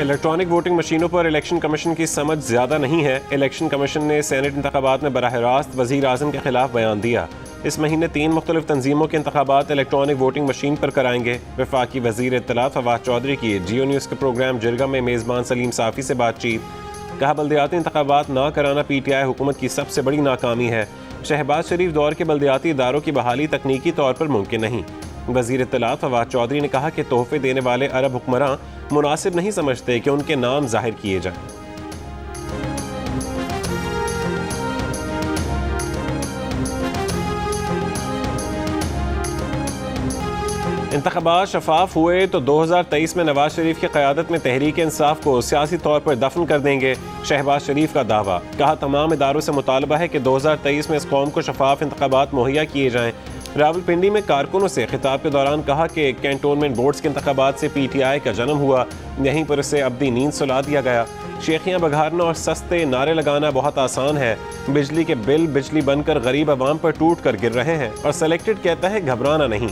Electronic voting मशीनों पर election commission की समझ ज़्यादा नहीं है। इलेक्शन कमीशन ने सेनेट इंतखाबात में बराह रास्त वज़ीर आज़म के खिलाफ बयान दिया। इस महीने 3 मुख्तलिफ तंजीमों के इंतखाबात इलेक्ट्रॉनिक वोटिंग मशीन पर कराएंगे। वफाकी वज़ीर इत्तलात फवाद चौधरी की जियो न्यूज़ के प्रोग्राम जिरगा में मेज़बान सलीम साफ़ी से बातचीत। कहा, बल्दियाती इंतखाबात ना कराना PTI हुकूमत की सबसे बड़ी नाकामी है। शहबाज शरीफ दौर के बल्दियाती इदारों की बहाली तकनीकी तौर पर मुमकिन नहीं। वज़ीर इत्तलात फवाद चौधरी ने कहा कि तोहफे देने वाले अरब हुक्मरान मुनासिब नहीं समझते कि उनके नाम जाहिर किए जाएं। इंतखाबात शफाफ हुए तो 2023 में नवाज शरीफ की क़यादत में तहरीक इंसाफ को सियासी तौर पर दफन कर देंगे। शहबाज शरीफ का दावा। कहा, तमाम इदारों से मुतालबा है कि 2023 में इस कौम को शफाफ इंतखाबात मुहैया किए जाएं। रावलपिंडी में कारकुनों से खिताब के दौरान कहा कि कैंटोनमेंट बोर्ड्स के इंतखाबात से PTI का जन्म हुआ, यहीं पर उसे अब्दी नींद सुला दिया गया। शेखियाँ बघारना और सस्ते नारे लगाना बहुत आसान है। बिजली के बिल बिजली बनकर गरीब आवाम पर टूट कर गिर रहे हैं और सेलेक्टेड कहता है घबराना नहीं।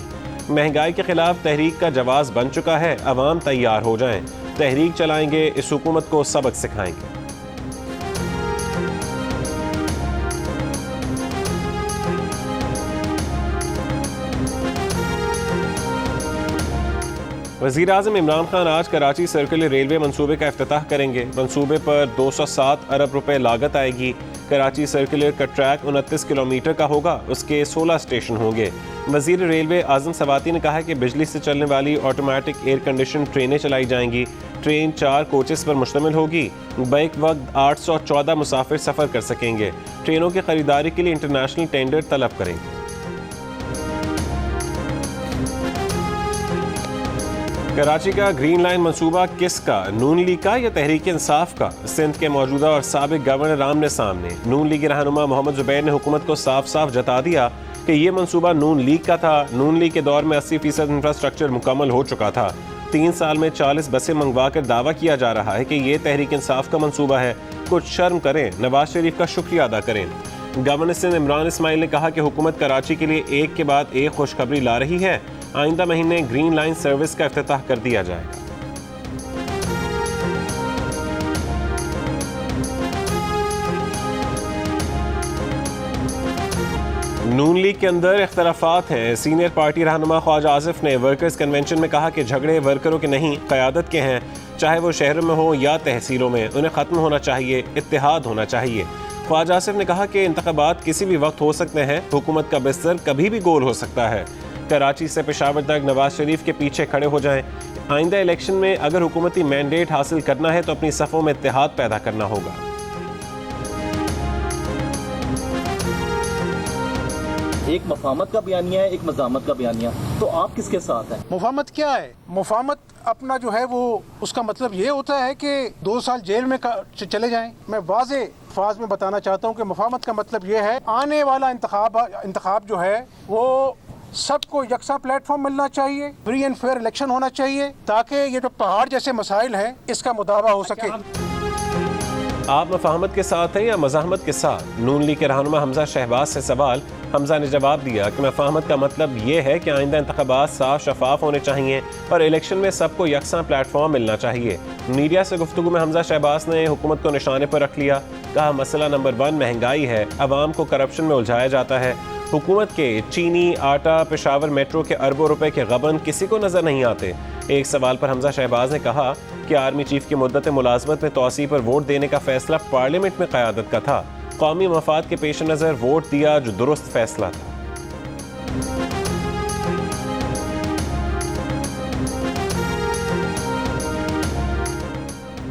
महंगाई के खिलाफ तहरीक का जवाब बन चुका है, अवाम तैयार हो जाएं। तहरीक चलाएंगे, इस हुकूमत को सबक सिखाएंगे। वज़ीर आज़म इमरान खान आज कराची सर्कुलर रेलवे मंसूबे का इफ्तिताह करेंगे। मंसूबे पर 207 अरब रुपए लागत आएगी। कराची सर्कुलर का ट्रैक 29 किलोमीटर का होगा, उसके 16 स्टेशन होंगे। वज़ीर रेलवे आज़म सवाती ने कहा कि बिजली से चलने वाली ऑटोमेटिक एयर कंडीशन ट्रेनें चलाई जाएंगी। ट्रेन 4 कोचेस पर मुश्तमिल होगी। बैक वक्त 814 मुसाफिर सफ़र कर सकेंगे। ट्रेनों की खरीदारी के लिए इंटरनेशनल टेंडर तलब करेंगे। कराची का ग्रीन लाइन मंसूबा किसका, नून लीग का या तहरीक इंसाफ का? सिंध के मौजूदा और साबिक गवर्नर आमने सामने। नून लीग रहनुमा मोहम्मद जुबैर ने हुकूमत को साफ साफ जता दिया कि ये मंसूबा नून लीग का था। नून लीग के दौर में 80% इंफ्रास्ट्रक्चर मुकम्मल हो चुका था। 3 साल में 40 बसें मंगवा कर दावा किया जा रहा है कि ये तहरीक इंसाफ का मंसूबा है। कुछ शर्म करें, नवाज शरीफ का शुक्रिया अदा करें। गवर्नर सिंध इमरान इस्माइल ने कहा कि हुकूमत कराची के लिए एक के बाद एक खुशखबरी ला रही है। आइंदा महीने ग्रीन लाइन सर्विस का इफ्तिताह कर दिया जाएगा। नून लीग के अंदर इख्तलाफात हैं। सीनियर पार्टी रहनुमा ख्वाजा आसिफ ने वर्कर्स कन्वेंशन में कहा कि झगड़े वर्करों के नहीं, क़यादत के हैं। चाहे वो शहरों में हो या तहसीलों में, उन्हें ख़त्म होना चाहिए, इत्तेहाद होना चाहिए। ख्वाजा आसिफ ने कहा कि इंतखाबात किसी भी वक्त हो सकते हैं, हुकूमत का बिस्तर कभी भी गोल हो सकता है। कराची से पेशावर तक नवाज शरीफ के पीछे खड़े हो जाएं। आइंदा इलेक्शन में अगर हुकूमती मैंडेट हासिल करना है तो अपनी सफ़ों में इत्तेहाद पैदा करना होगा। एक मफामत का बयानिया है, एक मज़ामत का बयानिया, तो आप किसके साथ हैं? मुफामत क्या है? मुफामत अपना जो है वो उसका मतलब ये होता है कि 2 साल जेल में चले जाएं। मैं वाज़े अल्फाज में बताना चाहता हूँ कि मुफामत का मतलब ये है आने वाला इंतखाब जो है वो सबको यकसा प्लेटफॉर्म मिलना चाहिए, फ्री एंड फेयर इलेक्शन होना चाहिए ताकि ये जो पहाड़ जैसे मसाइल हैं इसका मुदावा हो सके। आप मफाहमत के साथ हैं या मज़ाहमत के साथ? नून लीग के रहनुमा हमजा शहबाज से सवाल। हमजा ने जवाब दिया कि मफाहमत का मतलब ये है कि आइंदा इंतखाबात साफ शफाफ होने चाहिए और इलेक्शन में सबको यकसा प्लेटफॉर्म मिलना चाहिए। मीडिया से गुफ्तगू में हमजा शहबाज ने हुकूमत को निशाने पर रख लिया। कहा, मसला नंबर 1 महंगाई है, अवाम को करप्शन में उलझाया जाता है। हुकूमत के चीनी, आटा, पेशावर मेट्रो के अरबों रुपए के गबन किसी को नजर नहीं आते। एक सवाल पर हमजा शहबाज ने कहा कि आर्मी चीफ की मुद्दत मुलाजमत में तोसी पर वोट देने का फैसला पार्लियामेंट में क़यादत का था। कौमी मफाद के पेश नज़र वोट दिया जो दुरुस्त फैसला था।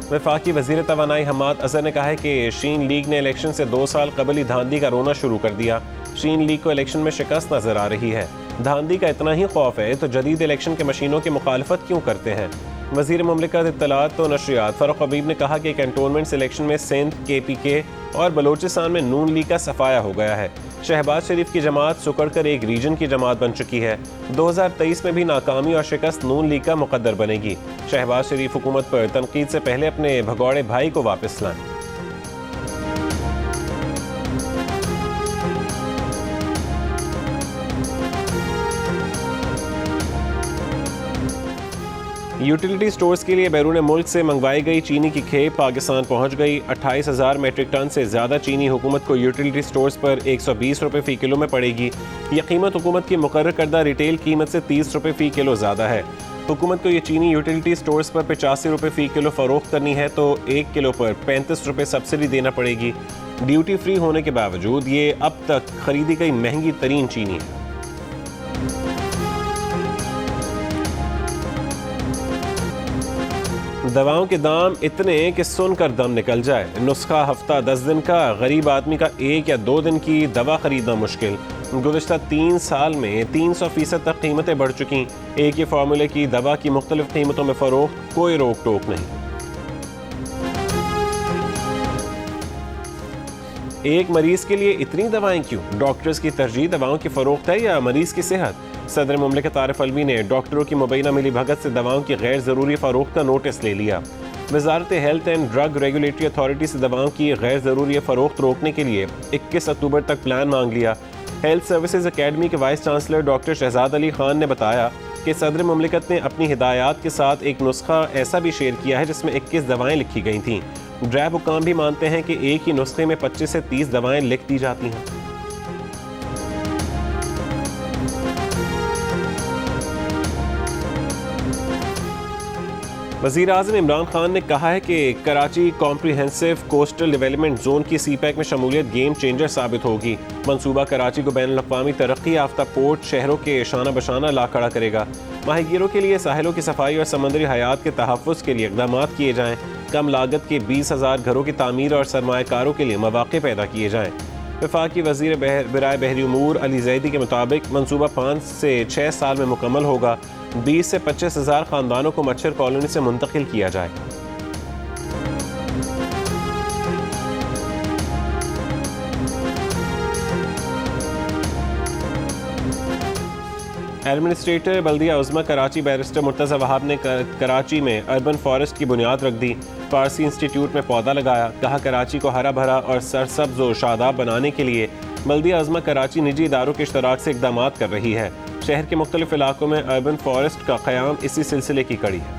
वफाकी वज़ीर तवानाई हमाद अज़हर ने कहा है कि शीन लीग ने इलेक्शन से 2 साल कबल ही धांधली का रोना शुरू कर दिया। शीन लीग को इलेक्शन में शिकस्त नजर आ रही है। धांधली का इतना ही खौफ है तो जदीद इलेक्शन के मशीनों की मुखालफत क्यों करते हैं? वज़ीर मुमलिकत इत्तलात और नशरियात फ़ारूक हबीब ने कहा कि कैंटोनमेंट सिलेक्शन में सिंध, KPK और बलोचिस्तान में नून लीग का सफाया हो गया है। शहबाज शरीफ की जमात सुकड़कर एक रीजन की जमात बन चुकी है। 2023 में भी नाकामी और शिकस्त नून लीग का मुकद्दर बनेगी। शहबाज शरीफ हुकूमत पर तनकीद से पहले अपने भगौड़े भाई को वापस लाएं। यूटिलिटी स्टोर्स के लिए बैरून मुल्क से मंगवाई गई चीनी की खेप पाकिस्तान पहुंच गई। 28,000 मेट्रिक टन से ज़्यादा चीनी हुकूमत को यूटिलिटी स्टोर्स पर 120 रुपये फ़ी किलो में पड़ेगी। यह कीमत हुकूमत की मुकर्रर करदा रिटेल कीमत से 30 रुपये फ़ी किलो ज़्यादा है। हुकूमत को ये चीनी यूटिलिटी स्टोर्स पर 85 रुपये फ़ी किलो फ़रोख्त करनी है तो 1 किलो पर 35 रुपये सब्सिडी देना पड़ेगी। ड्यूटी फ्री होने के बावजूद ये अब तक खरीदी गई महंगी तरीन चीनी है। दवाओं के दाम इतने कि सुनकर दम निकल जाए। नुस्खा हफ्ता 10 दिन का, गरीब आदमी का 1 या 2 दिन की दवा खरीदना मुश्किल। गुज़िश्ता 3 साल में 300% तक कीमतें बढ़ चुकी। एक ही फार्मूले की दवा की मुख्तलिफ कीमतों में फ़रोख्त, कोई रोक टोक नहीं। एक मरीज के लिए इतनी दवाएं क्यों? डॉक्टर्स की तरजीह दवाओं की फ़रोख्त है या मरीज की सेहत? सदर मुमलिकत आरिफ अलवी ने डॉक्टरों की मुबैना मिली भगत से दवाओं की गैर ज़रूरी फ़रोख्त का नोटिस ले लिया। वजारत health and drug regulatory authority से दवाओं की गैर ज़रूरी फ़रोख्त रोकने के लिए 21 अक्टूबर तक प्लान मांग लिया। हेल्थ सर्विसेज अकेडमी के vice chancellor doctor Shahzad Ali Khan ने बताया कि सदर मुमलिकत ने अपनी हिदायत के साथ एक नुस्खा ऐसा भी शेयर किया है जिसमें 21 दवाएँ लिखी गई थीं। ड्रैब हुकाम भी मानते हैं कि एक ही नुस्खे में 25 से 30 दवाएँ लिख दी जाती हैं। वज़ीर आज़म इमरान खान ने कहा है कि Karachi comprehensive coastal development zone की CPEC में शमूलियत गेम चेंजर साबित होगी। मंसूबा कराची को बैनुल अक़वामी तरक्की याफ्ता पोर्ट शहरों के शाना बशाना ला खड़ा करेगा। माहीगीरों के लिए साहिलों की सफाई और समंदरी हयात के तहफ़्फ़ुज़ के लिए इक़दाम किए जाएँ। कम लागत के 20,000 घरों की तामीर और सरमायाकारों के लिए मौक़े पैदा किए जाएँ। वफाकी वज़ीर बराए बहरी उमूर अली ज़ैदी के मुताबिक मंसूबा 5 से 6 साल में मुकम्मल होगा। 20 से 25,000 ख़ानदानों को मच्छर कॉलोनी से मुंतकिल किया जाए। एडमिनिस्ट्रेटर बल्दिया उज़्मा कराची बैरिस्टर मुर्तज़ा वहाब ने कराची में अर्बन फॉरेस्ट की बुनियाद रख दी। फारसी इंस्टीट्यूट में पौधा लगाया। कहा कराची को हरा भरा और सरसब्ज और शादाब बनाने के लिए बल्दिया उज़्मा कराची निजी इदारों के इश्तराक से इक़दामात कर रही है। शहर के मुख्तलिफ इलाकों में अर्बन फॉरेस्ट का क़याम इसी सिलसिले की कड़ी है।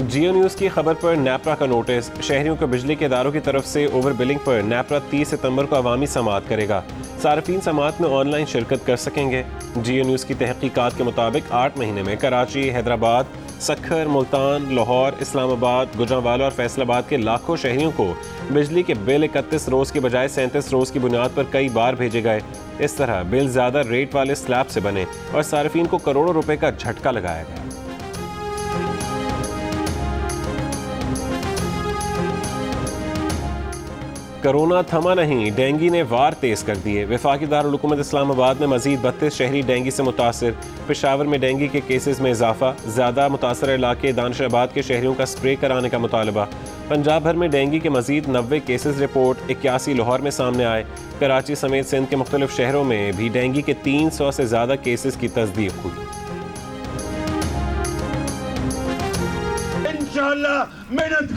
जियो न्यूज़ की खबर पर नेपरा का नोटिस। शहरियों को बिजली के इदारों की तरफ से ओवर बिलिंग पर नेपरा 30 सितंबर को अवामी समाअत करेगा। सार्फिन समाअत में ऑनलाइन शिरकत कर सकेंगे। जियो न्यूज़ की तहकीकात के मुताबिक 8 महीने में कराची, हैदराबाद, सक्खर, मुल्तान, लाहौर, इस्लामाबाद, गुजरांवाला और फैसलाबाद के लाखों शहरियों को बिजली के बिल 31 रोज़ के बजाय 37 रोज़ की बुनियाद पर कई बार भेजे गए। इस तरह बिल ज़्यादा रेट वाले स्लैब से बने और सार्फिन को करोड़ों रुपए का झटका लगाया गया। कोरोना थमा नहीं, डेंगू ने वार तेज कर दिए। वफाकी दारुल हुकूमत इस्लामाबाद में मजीद 32 शहरी डेंगू से मुतासर। पेशावर में डेंगू के केसेस में इजाफा। ज़्यादा मुतासर इलाके दानिशाबाद के शहरियों का स्प्रे कराने का मुतालबा। पंजाब भर में डेंगू के मजीद 90 केसेस रिपोर्ट। 81 लाहौर में सामने आए। कराची समेत सिंध के मुख्तलिफ शहरों में भी डेंगू के 300 से ज़्यादा केसेस की तस्दीक हुई। मेहनत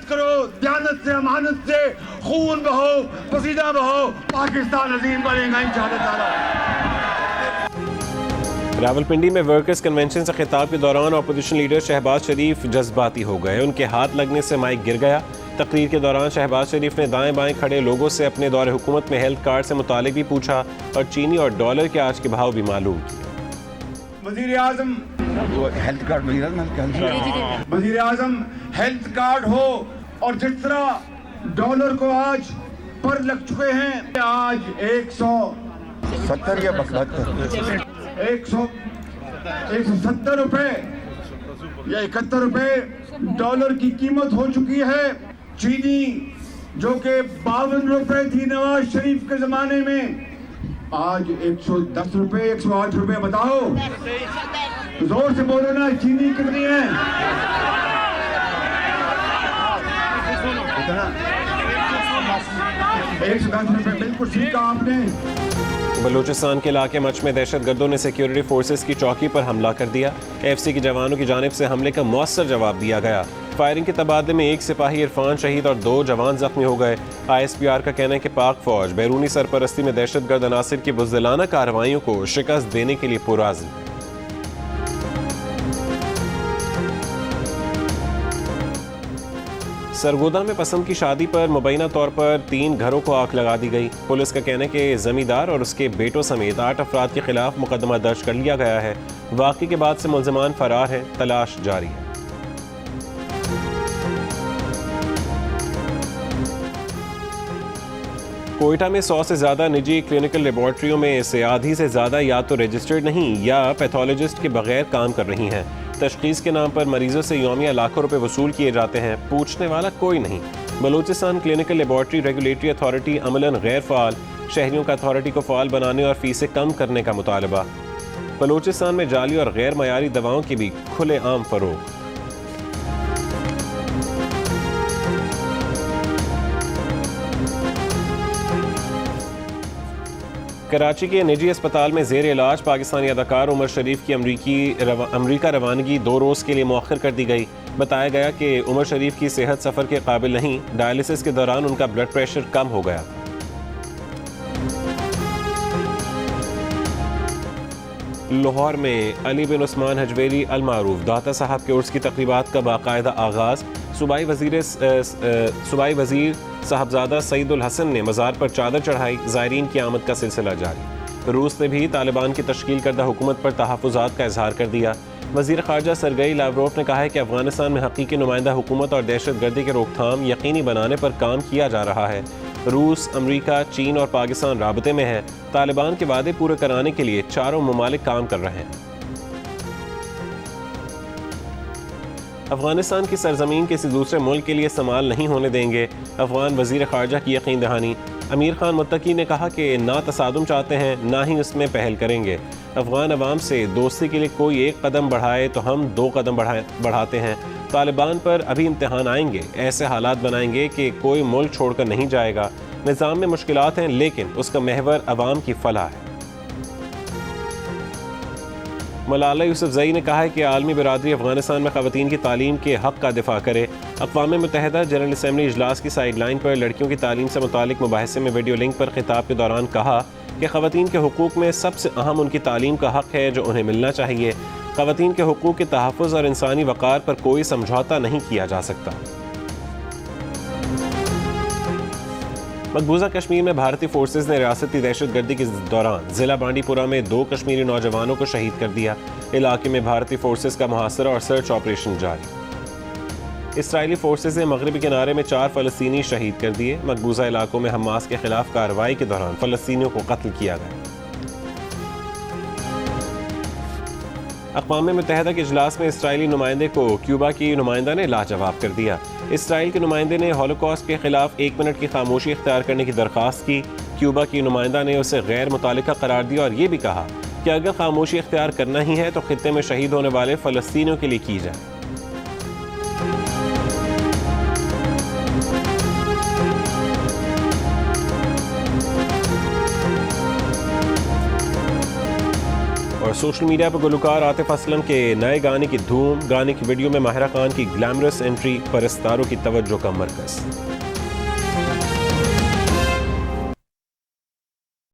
करो, ध्यानत से, अमानत से, खून बहो, पसीना बहो, पाकिस्तान अजीम बनेगा इंशाअल्लाह। रावलपिंडी में वर्कर्स कन्वेंशन से खिताब के दौरान अपोजिशन लीडर शहबाज शरीफ जज्बाती हो गए। उनके हाथ लगने से माइक गिर गया। तकरीर के दौरान शहबाज शरीफ ने दाएं बाएं खड़े लोगों से अपने दौरे हुकूमत में हेल्थ कार्ड से मुतालिक भी पूछा और चीनी और डॉलर के आज के भाव भी मालूम किए। वज़ीर आज़म हेल्थ कार्ड हो और जिस तरह डॉलर को आज पर लग चुके हैं, आज 170 या 170 रुपए या 71 रुपए डॉलर की कीमत हो चुकी है। चीनी जो कि 52 रुपए थी नवाज शरीफ के जमाने में, आज 110 रुपए, 108 रुपए। बताओ, जोर से बोलो ना, चीनी कितनी है? कितना? 110 रुपए। बिल्कुल ठीक कहा आपने। बलूचिस्तान के इलाके मच में दहशतगर्दों ने सिक्योरिटी फोर्सेस की चौकी पर हमला कर दिया। FC के जवानों की जानिब से हमले का मौसर जवाब दिया गया। फायरिंग के तबादले में एक सिपाही इरफान शहीद और 2 जवान जख्मी हो गए। ISPR का कहना है कि पाक फौज बैरूनी सरपरस्ती में दहशतगर्द अनासिर की बुज़दिलाना कार्रवाइयों को शिकस्त देने के लिए पुरआज़म है। सरगोदा में पसंद की शादी पर मुबैना तौर पर 3 घरों को आग लगा दी गई। पुलिस का कहना है कि जमींदार और उसके बेटों समेत 8 अफराद के खिलाफ मुकदमा दर्ज कर लिया गया है। वाक़े के बाद से मुल्ज़िमान फरार हैं, तलाश जारी है। कोयटा में 100 से ज़्यादा निजी क्लिनिकल लेबॉर्ट्रियों में से आधी से ज़्यादा या तो रजिस्टर्ड नहीं या पैथोलॉजिस्ट के बगैर काम कर रही हैं। तशखीस के नाम पर मरीजों से यौमिया लाखों रुपए वसूल किए जाते हैं, पूछने वाला कोई नहीं। Balochistan clinical laboratory regulatory authority Amlan गैर फ़ाल, शहरियों का अथॉरिटी को फ़ाल बनाने और फीसें कम करने का मुतालबा। बलूचिस्तान में जाली और गैर मयारी दवाओं की भी खुलेआम फरोख्त। कराची के निजी अस्पताल में ज़ेर इलाज पाकिस्तानी अदाकार उमर शरीफ की अमरीका रवानगी 2 रोज़ के लिए मौखर कर दी गई। बताया गया कि उमर शरीफ की सेहत सफ़र के काबिल नहीं, डायलिसिस के दौरान उनका ब्लड प्रेशर कम हो गया। लाहौर में अली बिन उस्मान हजवेरी अल मारूफ दाता साहब के उर्स की तकरीबात का बाकायदा आगाज़। सूबाई वज़ीर साहबजादा सईद उल हसन ने मज़ार पर चादर चढ़ाई। ज़ायरीन की आमद का सिलसिला जारी। रूस ने भी तालिबान की तश्कील करदा हुकूमत पर तहफ़्फ़ुज़ात का इजहार कर दिया। वज़ीर ख़ारजा सरगई लावरोफ ने कहा है कि अफ़गानिस्तान में हक़ीक़ी नुमाइंदा हुकूमत और दहशतगर्दी के रोकथाम यकीनी बनाने पर काम किया जा रहा है। रूस, अमरीका, चीन और पाकिस्तान राबते में है। तालिबान के वादे पूरे कराने के लिए चारों ममालिक काम कर रहे हैं। अफगानिस्तान की सरजमीन किसी दूसरे मुल्क के लिए इस्तेमाल नहीं होने देंगे, अफगान वज़ीर ख़ारजा की यकीन दहानी। अमीर खान मुत्तकी ने कहा कि ना तसादुम चाहते हैं, ना ही उसमें पहल करेंगे। अफगान अवाम से दोस्ती के लिए कोई एक कदम बढ़ाए तो हम 2 कदम बढ़ाते हैं। तालिबान पर अभी इम्तिहान आएंगे, ऐसे हालात बनाएंगे कि कोई मुल्क छोड़कर नहीं जाएगा। निज़ाम में मुश्किलात हैं, लेकिन उसका महवर अवाम की फलाह है। मलाला यूसुफजई ने कहा है कि आलमी बिरादरी अफगानिस्तान में ख़वातीन की तालीम के हक़ का दिफा करे। अक़वाम मुत्तहिदा जनरल असम्बली इजलास की साइडलाइन पर लड़कियों की तालीम से मुतालिक मुबाहिसे में वीडियो लिंक पर खिताब के दौरान कहा कि ख़वातीन के हुकूक़ में सबसे अहम उनकी तालीम का हक़ है जो उन्हें मिलना चाहिए। ख़वातीन के हुकूक़ के तहफ़्फ़ुज़ और इंसानी वक़ार पर कोई समझौता नहीं किया जा सकता। मकबूजा कश्मीर में भारतीय फोर्सेज ने रियासती दहशतगर्दी के दौरान ज़िला बांडीपुरा में 2 कश्मीरी नौजवानों को शहीद कर दिया। इलाके में भारतीय फोर्सेज का मुहासरा और सर्च ऑपरेशन जारी। इसराइली फोर्सेज ने मगरबी किनारे में 4 फ़लस्तीनी शहीद कर दिए। मकबूजा इलाकों में हमास के खिलाफ कार्रवाई के दौरान फ़लस्तीनियों को कत्ल किया गया। अक़वाम मुत्तहिदा के इजलास में इसराइली नुमाइंदे को क्यूबा की नुमाइंदा ने लाजवाब कर दिया। इसराइल के नुमाइंदे ने हॉलोकॉस्ट के खिलाफ 1 मिनट की खामोशी इख्तियार करने की दरख्वास्त की। क्यूबा की नुमाइंदा ने उसे गैर मुतालिका करार दिया और ये भी कहा कि अगर खामोशी इख्तियार करना ही है तो खित्ते में शहीद होने वाले फ़लस्तीनियों के लिए की जाए। और सोशल मीडिया पर गुलकार आतिफ असलम के नए गाने की धूम। गाने की वीडियो में माहिरा खान की ग्लैमरस एंट्री परस्तारों की तवज्जो का मरकज़।